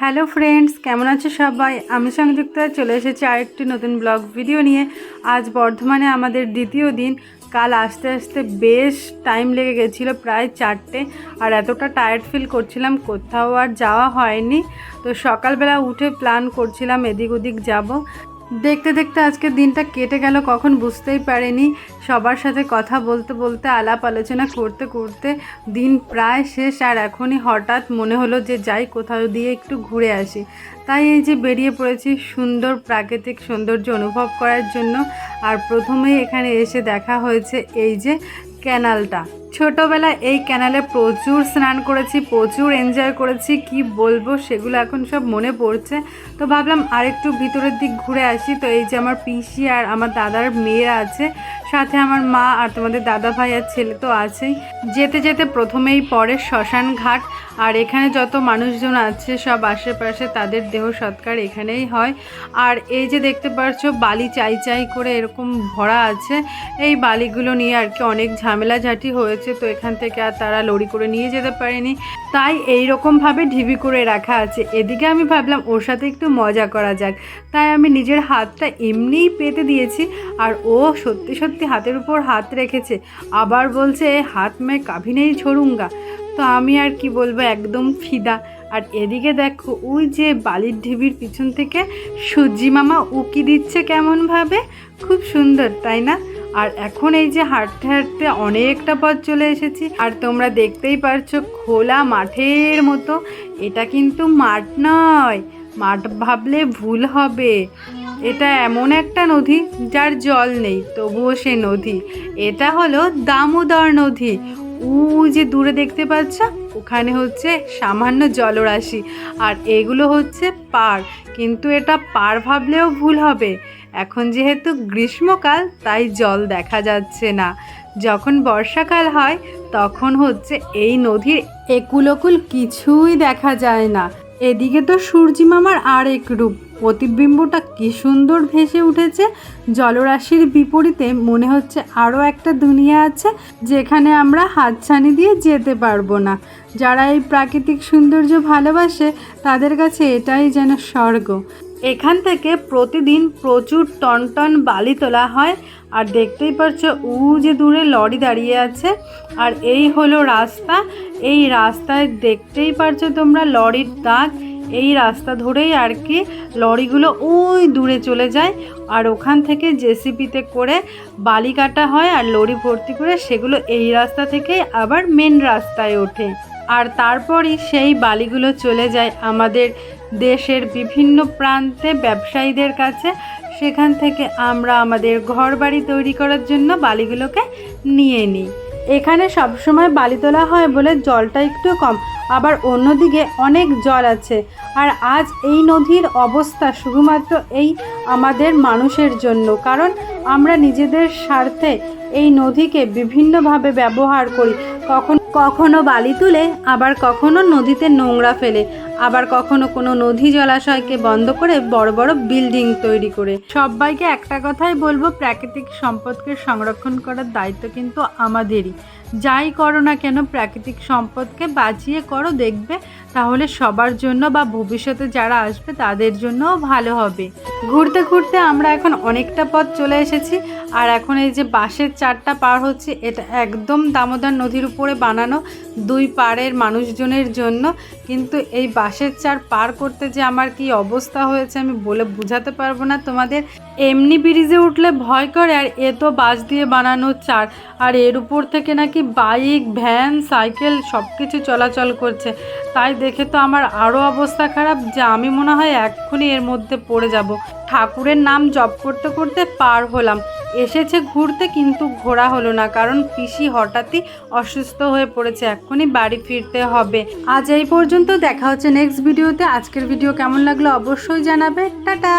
Hello friends, কেমন আছো সবাই? আমি সংযুক্তা চলে এসেছি আরেকটি নতুন ব্লগ ভিডিও নিয়ে। আজ বর্ধমানে আমাদের দ্বিতীয় দিন। কাল আসতে আসতে বেশ টাইম লেগে গেছিলো, প্রায় 4টে। আর এতটা টায়ার্ড ফিল করছিলাম, কোথাও আর যাওয়া হয়নি। তো সকালবেলা উঠে প্ল্যান করছিলাম এদিক ওদিক যাব। দেখতে দেখতে আজকের দিনটা কেটে গেল কখন বুঝতেই পারিনি। সবার সাথে কথা বলতে বলতে আলাপ আলোচনা করতে করতে দিন প্রায় শেষ। আর এখনই হঠাৎ মনে হলো যে যাই কোথাও দিয়ে একটু ঘুরে আসি। তাই এই যে বেরিয়ে পড়েছি সুন্দর প্রাকৃতিক সৌন্দর্য অনুভব করার জন্য। আর প্রথমেই এখানে এসে দেখা হয়েছে এই যে ক্যানালটা। ছোটোবেলায় এই ক্যানালে প্রচুর স্নান করেছি, প্রচুর এনজয় করেছি, কি বলবো সেগুলো এখন সব মনে পড়ছে। তো ভাবলাম আরেকটু ভিতরের দিক ঘুরে আসি। তো এই যে আমার পিসি আর আমার দাদার মেয়েরা আছে, সাথে আমার মা আর তোমাদের দাদা ভাই আর ছেলে তো আছেই। যেতে যেতে প্রথমেই পড়ে শ্মশান ঘাট। আর এখানে যত মানুষজন আছে সব আশেপাশে তাদের দেহ সৎকার এখানেই হয়। আর এই যে দেখতে পাচ্ছ বালি চাই চাই করে এরকম ভরা আছে। এই বালিগুলো নিয়ে আর কি অনেক ঝামেলাঝাটি হয়েছে, তো এখান থেকে আর তারা লরি করে নিয়ে যেতে পারেনি, তাই এই রকমভাবে ঢিবি করে রাখা আছে। এদিকে আমি ভাবলাম ওর সাথে একটু মজা করা যাক, তাই আমি নিজের হাতটা এমনিই পেতে দিয়েছি। আর ও সত্যি সত্যি হাতের উপর হাত রেখেছে, আবার বলছে হাত মে কাভি নেই ছোড়ুঙ্গা। তো আমি আর কি বলবো, একদম ফিদা। আর এদিকে দেখো ওই যে বালির ঢিবির পিছন থেকে সূর্যি মামা উকি দিচ্ছে কেমনভাবে, খুব সুন্দর তাই না? আর এখন এই যে হাঁটতে হাঁটতে অনেকটা পথ চলে এসেছি। আর তোমরা দেখতেই পারছো খোলা মাঠের মতো। এটা কিন্তু মাঠ নয়, মাঠ ভাবলে ভুল হবে। এটা এমন একটা নদী যার জল নেই, তবুও সে নদী। এটা হলো দামোদর নদী। যে দূরে দেখতে পাচ্ছ ওখানে হচ্ছে সামান্য জলরাশি, আর এগুলো হচ্ছে পাড়। কিন্তু এটা পাড় ভাবলেও ভুল হবে, এখন যেহেতু গ্রীষ্মকাল তাই জল দেখা যাচ্ছে না। যখন বর্ষাকাল হয় তখন হচ্ছে এই নদীর একুলকুল কিছুই দেখা যায় না। এদিকে তো সূর্যি মামার আর এক রূপ, প্রতিবিম্বটা কি সুন্দর ভেসে উঠেছে। জলরাশির বিপরীতে মনে হচ্ছে আরও একটা দুনিয়া আছে, যেখানে আমরা হাতছানি দিয়ে যেতে পারবো না। যারা এই প্রাকৃতিক সৌন্দর্য ভালোবাসে তাদের কাছে এটাই যেন স্বর্গ। এখান থেকে প্রতিদিন প্রচুর টন টন বালি তোলা হয়। আর দেখতেই পাচ্ছ যে দূরে লরি দাঁড়িয়ে আছে। আর এই হলো রাস্তা। এই রাস্তায় দেখতেই পাচ্ছ তোমরা লরির দাগ। এই রাস্তা ধরেই আর কি লরিগুলো ওই দূরে চলে যায়। আর ওখান থেকে জেসিপিতে করে বালি কাটা হয়, আর লরি ভর্তি করে সেগুলো এই রাস্তা থেকে আবার মেন রাস্তায় ওঠে। আর তারপরই সেই বালিগুলো চলে যায় আমাদের দেশের বিভিন্ন প্রান্তে ব্যবসায়ীদের কাছে। সেখান থেকে আমরা আমাদের ঘর বাড়ি তৈরি করার জন্য বালিগুলোকে নিয়ে নিই। এখানে সবসময় বালি তোলা হয় বলে জলটা একটু কম, আবার অন্যদিকে অনেক জল আছে। আর আজ এই নদীর অবস্থা শুধুমাত্র এই আমাদের মানুষের জন্য, কারণ আমরা নিজেদের স্বার্থে এই নদীকে বিভিন্নভাবে ব্যবহার করি। কখনো বালি তুলে, আবার কখনো নদীতে নোংরা ফেলে, আবার কখনো কোনো নদী জলাশয়কে বন্ধ করে বড় বড় বিল্ডিং তৈরি করে। সবাইকে একটা কথাই বলবো, প্রাকৃতিক সম্পদকে সংরক্ষণ করার দায়িত্ব কিন্তু আমাদেরই। যাই করো না কেন প্রাকৃতিক সম্পদকে বাঁচিয়ে করো, দেখবে তাহলে সবার জন্য বা ভবিষ্যতে যারা আসবে তাদের জন্যও ভালো হবে। ঘুরতে ঘুরতে আমরা এখন অনেকটা পথ চলে এসেছি। আর এখন এই যে বাঁশের চারটা পার হচ্ছে, এটা একদম দামোদর নদীর উপরে বানানো, দুই পাড়ের মানুষজনের জন্য। কিন্তু এই বাঁশের চার পার করতে যে আমার কি অবস্থা হয়েছে আমি বলে বোঝাতে পারবো না তোমাদের। এমনি ব্রিজে উঠলে ভয় করে, আর এ তো বাঁশ দিয়ে বানানো চার। আর এর উপর থেকে নাকি বাইক, ভ্যান, সাইকেল সব কিছু চলাচল করছে। তাই দেখে তো আমার আরও অবস্থা খারাপ, যে আমি মনে হয় এক্ষুনি এর মধ্যে পড়ে যাব। ঠাকুরের নাম জপ করতে করতে পার হলাম। এসেছে ঘুরতে, কিন্তু ঘোরা হলো না, কারণ পিসি হঠাৎই অসুস্থ হয়ে পড়েছে, এক্ষুনি বাড়ি ফিরতে হবে। আজ এই পর্যন্ত, দেখা হচ্ছে নেক্সট ভিডিওতে। আজকের ভিডিও কেমন লাগলো অবশ্যই জানাবে। টাটা।